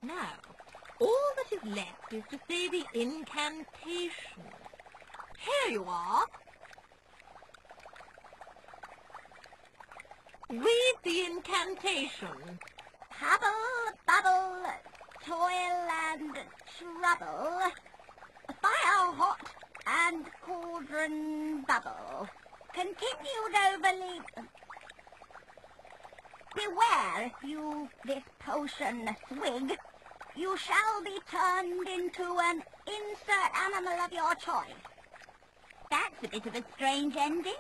Now, all that is left is to say the incantation. Here you are. Read the incantation. Hubble, bubble, toil and trouble, fire hot and cauldron bubble, continued overly... Beware, if you this potion swig, you shall be turned into an insert animal of your choice. That's a bit of a strange ending.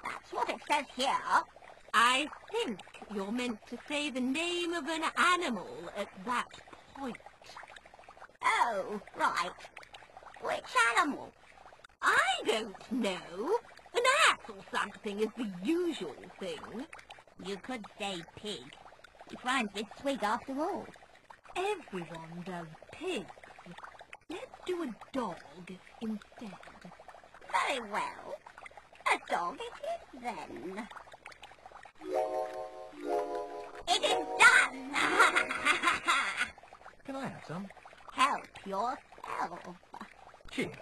That's what it says here. I think you're meant to say the name of an animal at that point. Oh, right. Which animal? I don't know. An ass or something is the usual thing. You could say pig. It rhymes with swig after all. Everyone does pigs. Let's do a dog instead. Very well. A dog it is then. It is done! Can I have some? Help yourself. Cheers.